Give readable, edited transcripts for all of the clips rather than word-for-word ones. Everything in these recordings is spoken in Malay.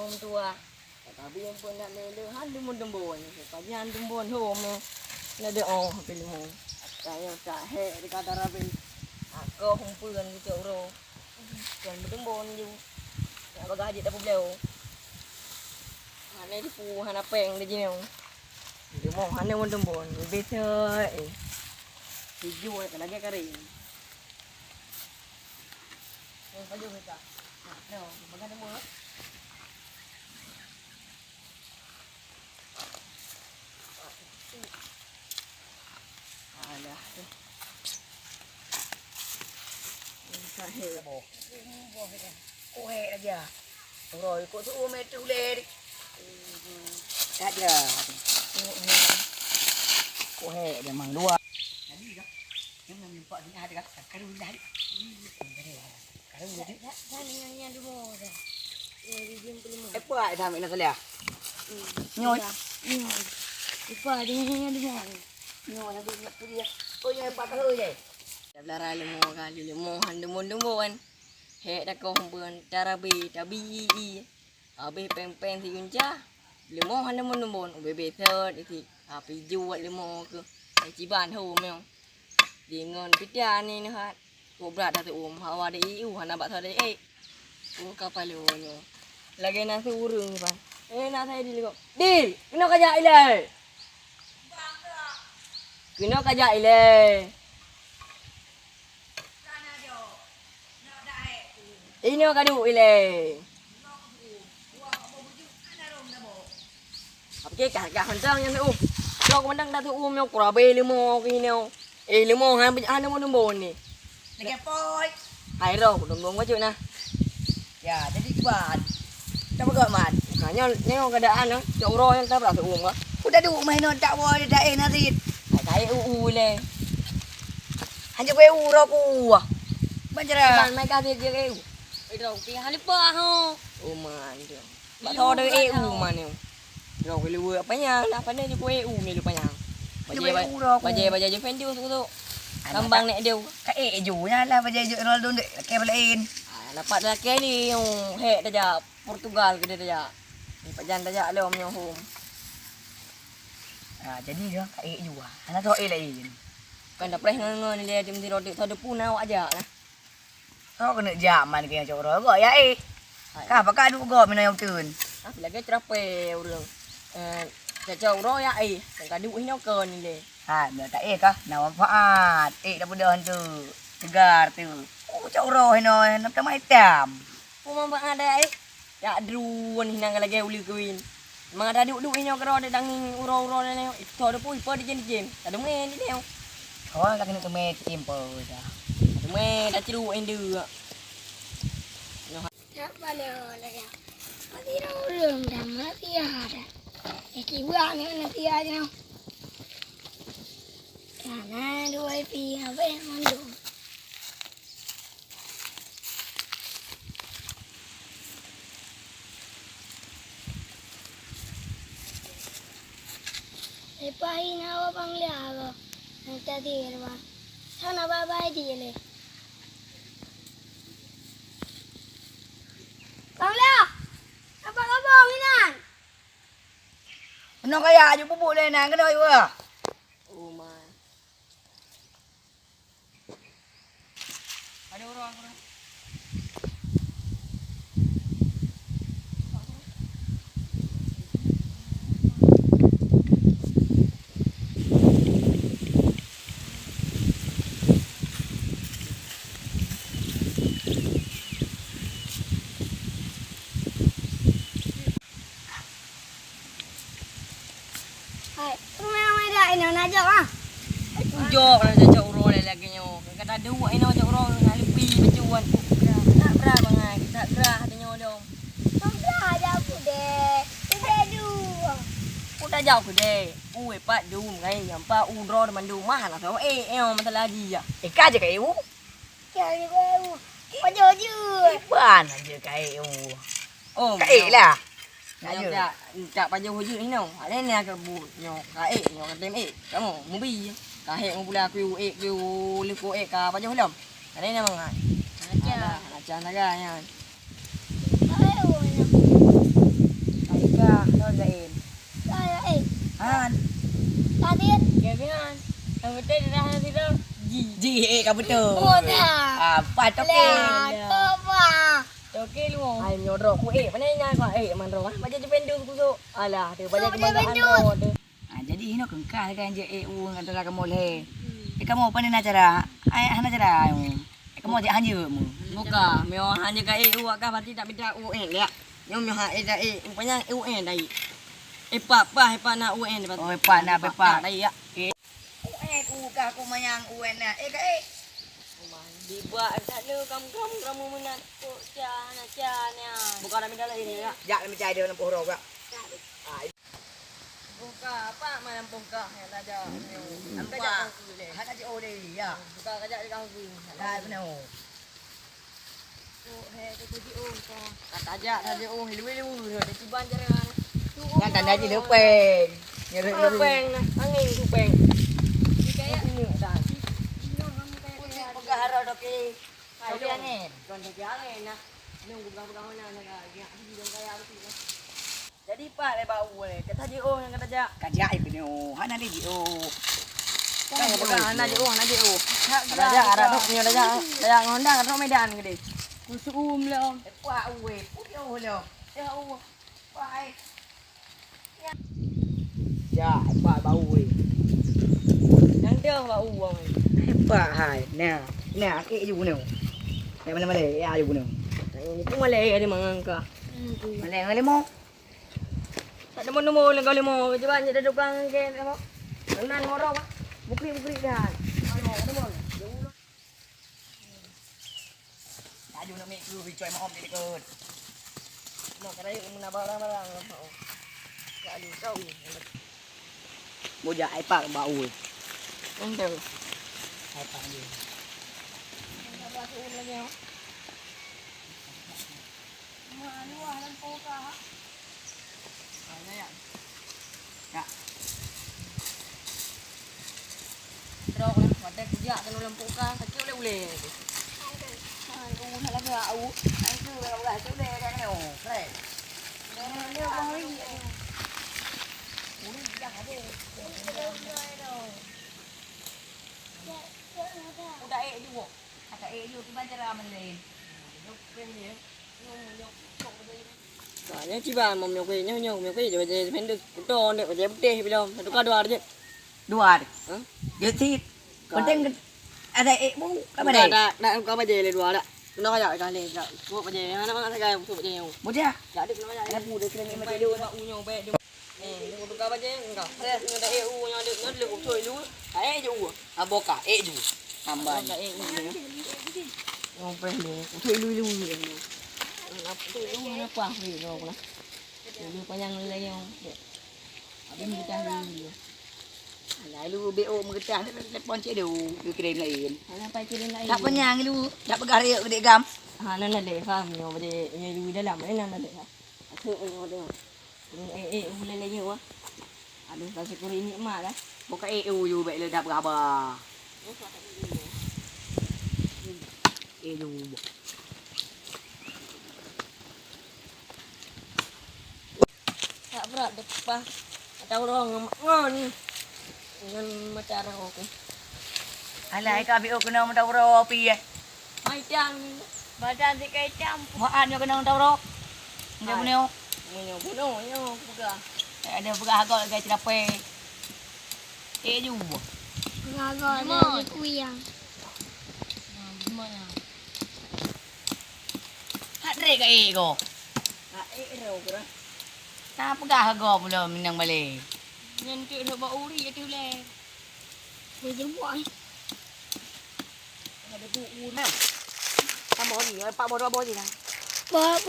orang tua. Tapi yang pun nak lele han dembon. Pagi han dembon home. Nak ada pilih home. Saya tak dekat Arabi. Aku humpulan gitu ro. Yang dembon je. Nak bagaji tak boleh. Hane di pu hana peng di sini. Dia mau hane dembon. Biasa dijual kan lagi kering. Baju kita. Nah, makan demo. Alah. Ini bo. Cô hè kìa. Rồi cô thu mẹ trừ lê đi. Đã giờ. Cô hè để mằng đua. Cái gì đó? Nhưng mà mình gọi đến ai được cái đuôi đấy. Cái đuôi đấy. Ra đi mua rồi. Ép lại thằng mẹ nó sao nhồi. Ép lại đi mua. Nhồi nó bị ngập cái gì. Ôi nhồi bắt hơi vậy. Lara lemo han demon. He dak ko humbuan tarabi tabi abe peng si gunja. Lemo han demon ube thơ thì api juat lemo ke. Ai ciban ho meo. Di ngon pitia ni ni hat. Ko berat dah tu hawa de iu han abak thade Ko kapal nyo. Lagi nasi urung pan. Nak saya dil ko. Dil, kena kajak ile. Kena kajak ile. Ini kadu ile. Apa ke hancang yang tu. Kau kemandang dah tu yang kurabe lemo kini. Lemo han mau nombor ni. Lagi poi. Hai ro, nombor kau cuna. Ya, jadi kuat. Tak bergerak mat. Nyo keadaan jauh ro yang tak berapa umur. Udah duk main non tak boleh dah narit. Saya le. Hanya gue uro ku. Banjara. Ban mai kasih dia rồi cái halipa ho man dia ba tho de EU man ni rồi cái lừa apa nya lah pandai di EU ni lupa nya baje je fen tu kambang nek dia ka junya lah baje Ronaldo dek ke belain dapat lah ke ni he dah Portugal ke dia pajan dah le om yang home jadi dia ka ju ana tho lain kan dah preh ngon ni dia jam di rodi tho de punau aja nah. Kau kena zaman ke yang cakap roh ya Kah pakai duk gop minum yang turun. Lagi terape urang. Cakap roh ya kan duk hino kon ni le. Ha, dah tak kah? Nak manfaat. Dah budak tu. Tegar tu. Oh, cakap roh hino nak tamai tam. Puma bang ada ya drone hinang lagi uli kewin. Mang ada duk hino kero ada danging uro ni. Itu ada pun ipo di jem. Tak ada main ni dia. Oh, lagi nak main tempo dah. Mẹ đã chưa anh đưa Chắc ba lờ là có tí đâu đường đầm nó tí hạt để chỉ bữa nữa là tí ai đâu cả na đuôi phi ở bên con đường để bay nào băng lẻ rồi người ta đi rồi mà sao nó bay điเลยBang Leo, apa kau ni nan? Nak kaya je bubuk le nang kena iwa. Oh my. Ada orang kena. Najak ah. Jok lah cakap uro lagi nyo. Kata dua ino cakap uro halipi bacuan. Tak berah bangai, tak berah katanya dong. Sampai ada aku deh. Sudah dua. Udah jauh ke deh. Pak du ngai nampak uro deman du mah lah tau masalah lagi ya. Ka je ka iu. Ya ni kau. Pajo je. Ban je ka iu. Oh. Ka lah. Cak pajak hujung ni no. Ada ni agak bu nyok nyok tem kamu mobil ka he ngubula ku liku ka pajak hulam. Ada ni mangai. Aja naga yan. gain. Saya Han. tadi Gabihan. Ang betul dah nanti dah. Ji ka betul. oh dah. Apa tu ke? Apa? Okey lu. Ai nyorok ku mana nya kau man ro. Baca je penduk ku so. Alah, dia baca Baca kebanggaan penduk. ro. Jadi ini kengkal kan je ngata la kamu le. Kamu apa ni nak cara? Ai hana cara. Kamu je hanya mu. Buka, meo hanya ka EU ka berarti tak beda UN le. Nyom meo ha eda rupanya UN dai. Pa na UN berarti. Oh, pa na pa. Dai ya. Ka aku mayang UN na. Ka Dibuat tak ada kamu menat kok cana. Buka dalam dalam ini ya. Jak mi cai dia lampu horo ka. Buka apa mana buka yang aja. Nampak. Hana je ode ya. Buka kajak di kau. Dah benar. Oh, tu di ka. Kata aja saja hilu dia ciban jaran. Kan tanda je lepeng. Peng angin tu peng. Kayak ini dah. Pegah haro doki. Doki angin. Kon doki angin nah. Ini buka-buka mana nak ya. Hidung kayak apa sih. Jadi pak le bau le. Kata je yang kata aja. Kajak ibu ni. Hana ni je. Kan bukan anak je ada tu ni ada Honda ada Medan gede. Kusum le om. Wah uwe. Puyo lo. Ya Allah. Wah. Ya, apa bau we. Yang dia bau om. Apa hai. Nah, ke ibu ni. Mana ya ibu ni. Ini pun malay ada mangangka. Malay mo. Tak ada mana lang kau lemo. Coba je duduk kan ke apa? Nan ngoro apa? Bukri dah. Ada mo. Aju nak make you bicoy mo om jadi kot. No, kadai mun barang-barang. Ya alu kau. Boja ai pak bau we. Ente. Ai pak ni. Terus lah, wadah kerja kan lampu kan, kecil boleh. Nak bau. Ai tu bau tu le kan ni. Kre. Dia bang ni. Udah juga. Kata ju tu banjar amalin. Soalnya ciban mau nyok coba jadi pendek beton dek jadi putih belum satu kali dua aja. Dua. Hah? Jadi penting ada bu apa Ada dai? ada kau baca le dua ada. Kena kayak kali enggak. Buat baca mana mana saya buat baca yang. Boja. Jadi kena kayak ada muda kena ni macam dia buat unyo baik dia. Ni kudu kau baca enggak. Saya ada EU yang ada ada usul lu. Ai je u. Aboka ju. Tambah. Ada EU ni. Yang pendek. Usul lu. Apa tu lu mana kuah ni kau lah. Lu panjang lagi yang. Habis kita dulu. Lại lu BO mengetah telefon cik dia du kirim lain. Ana pai kirim lain. Tak penyang lu, tak bergarik gede gam. Ha nan ada faham yo bade ye lu dalam ni nan ada. Aku yo ada. Ni boleh lagi wah. Aduh rasa kuri ni mak lah. Buka EU you baik le dah berapa. EU. Tak berat depan. Ada orang ngon. Dengan macam orang okey. Alai ka BO kena mun tawro pi eh. Macam Badan si kecam. Maan yo kena tawro. Dia punya. ni bunuh yo buka. Ada berah agak gaya cerape. EU. Gagal dari kuyang. Gimana? Hatre ka ego. Ha ro kira. Ta pegah go mula minang balik. Nhân chuyện nó bão đi tiêu lè. Dia buat. Ada bu nè. Ta bỏ gì pak bỏ gì nè. Buat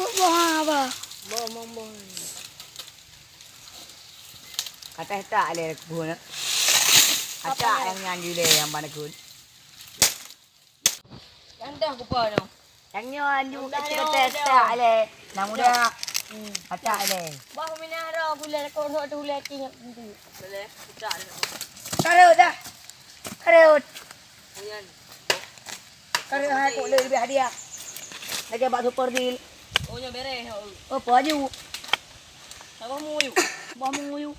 apa? Bo. Kata tak le kubun. Ada yang nyanyi le yang mana kun. Kan dah aku pa no. Yang nyanyi kata tak le. Nang muda. Ada le. Bah minara gula ko no tu le ting. Boleh. Kita ada. Karut dah. Karut. Ayan. Karut hai ko le lebih hadiah. Lagi bak super deal. Oh nya bere. Apa aju? Bawa muyu. Bawa muyu.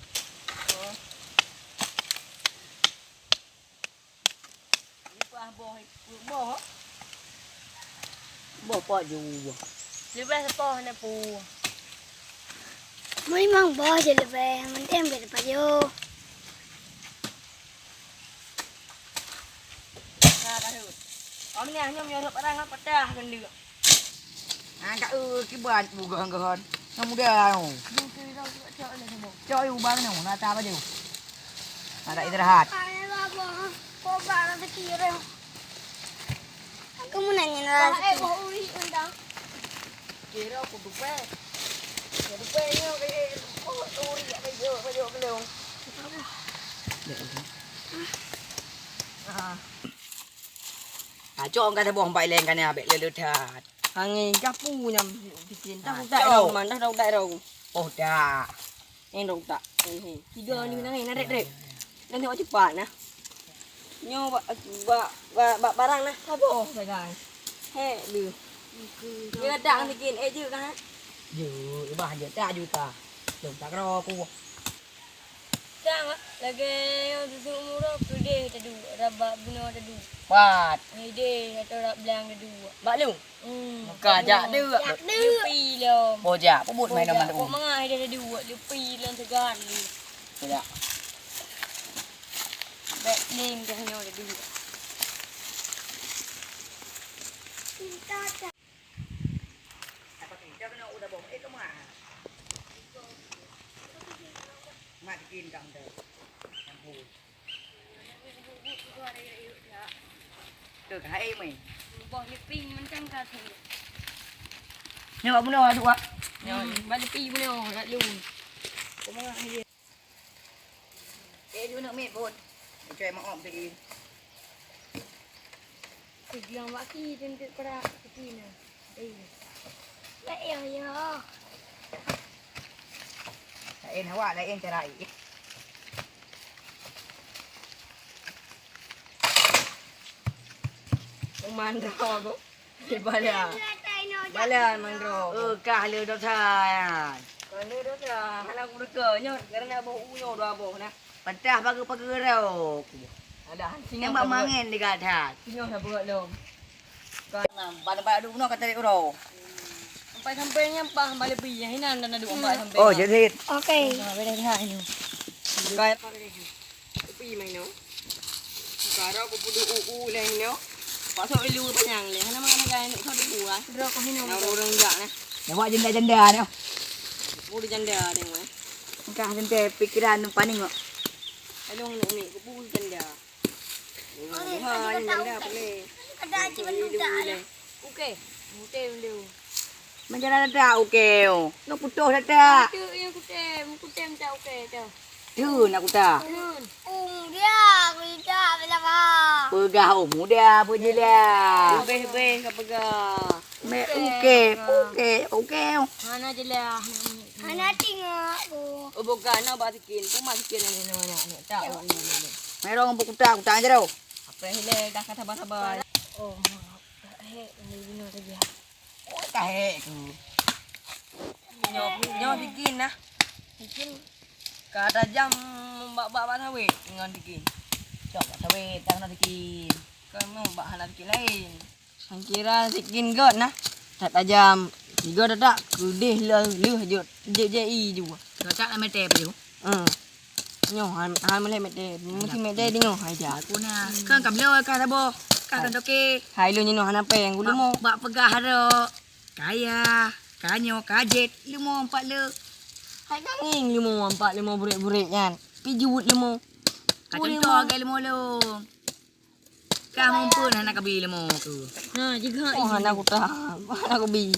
Lupa boh. Boh. Boh po ju. Lupa sepoh na pu. Mới mong bò cho là về mình đem về bà vô. Nah, dah tu. Om ni hanya menyorot barang apa dah kan dia. Ah, kat cái bàn bukan kan. Yang muda tu. Cho yêu ba cái nào na ta bao nhiêu. Ada istirahat. Kok barang kecil ya? Aku mau nanya lah. Mau uri undang. Kira aku dupe. Ya dupe ni cái uri ya bây giờ cái lều. À cho ông cái bông bay lên cái này bị lên lướt thạt. Hàng ngày các phu nhầm tiền tao không tại đâu mà tao đâu tại đâu. Ồ cha. Em đâu tại. Thì giờ như nó này nó đẹp đẹp. Nên theo chụp bản nè. Nhưng bà đang nè, sao bộ phải gài. He lừ. Như là đặng thì kiền ê chứ cả. Dữ bà giờ cha vui ta. Đừng ta ro cô. Trang á, là cái dụ mua đó cứ để ta đủ, ra bà bino ta đủ. Bát. Này để ta ra blang ta đủ. Bà luôn. Cả dạ đưa. Dạ đưa. Pi lo. Bồ dạ có bụt mày nào mà Có đủ. mang ai đây ta đủ, lưu pi lên thực gan đi. Dạ. Bẹ lên cho nhau ta đủ. Màyกินกันเด้อยังพูดเกิดให้mày Bỏ lưu pi mình chẳng cả thử. nhưng mà bữa nào được ạ Bà lưu pi bữa nào lại luôn. có mấy ai đi đứa nữa mẹ buồn để cho em ỏm thì Thì làm bác khi trên tự ra cái gì nè. Đây. Lại eo nhớ. em hả lại em trở lại Man ro ko. Di bala. Bala man ro. cả lừa đâu thà Còn đây đó là anak udah ke nyo, karena bau unyo dua bau na. pentah pagi-pagi rau Ada nhưng mà mangin di gata sinyo sa buat lom. pada dulu no kata ro Sampai nya pa balik pi yang hinan dan adu ampai sampai. oh jadi Ok. Sampai dah hai ni. Kaya pi mai no. Kara ko pudu u le no. Pasok ilu panyang le. Hana mana gaya ni thod bu ah. Rồi có hình Nào rong ja na. để gọi janda nè Pudu janda deng mai. Kah janda pikiran paning kok Along ni ko pudu janda. Ha janda pule. Ada cuma duda ada. Ok. Mute lu. menjana ada keo no putus ada Itu yang kutem tak ok tu. tu nak kuta Dia, kita bila apa? pegah muda pujila Be ka pega. me oke Hana je lah. Anak tengok tu. Oh bukan nak basikin. Pun basikin ni mana ni. Tak ni. me rong kuta aja đâu Apa hele dah kata sabar. Oh, hei, ni bina saja. kahe Nyo bikin nah. Bikin kata jam bak sawi dengan bikin. coba sawe tang nak bikin Kamu bak hana bikin lain. Hang kira bikin god nah. Tak tajam. Tiga dah tak. Kudih leh je i juga. chắc là me tep chứ Nyo han mele mete. Mesti mete dingo hai ja. aku na kan kam leo kan abo kan toke Hai lu nyino hana peng gulu mo. bak pegah ro kaya kanyo kajet limo empat le Hai kanging limo 4 5 burik-burik kan. Pijut limo. kacang to gai limo lo ka mumpun anak kabi limo tu Ha juga oh anak aku tak. Anak aku bi.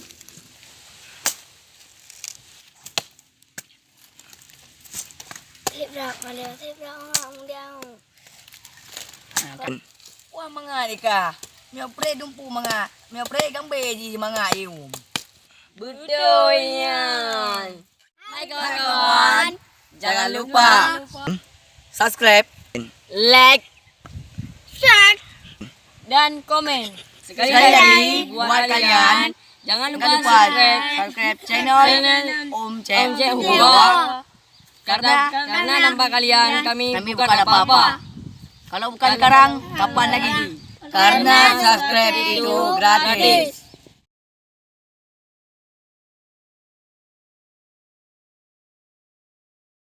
Tiếp ra, orang dia. kan wah mga ika meo pre dumpu mga meo pre kang beji mga iu Betul yan. Hai kawan-kawan. Jangan lupa subscribe like Share. dan komen. sekali lagi buat kalian Jangan lupa subscribe channel Om Cek Hua. Karena tanpa kalian kami bukan apa-apa. Kalau bukan sekarang, kapan lagi? Karena subscribe itu gratis.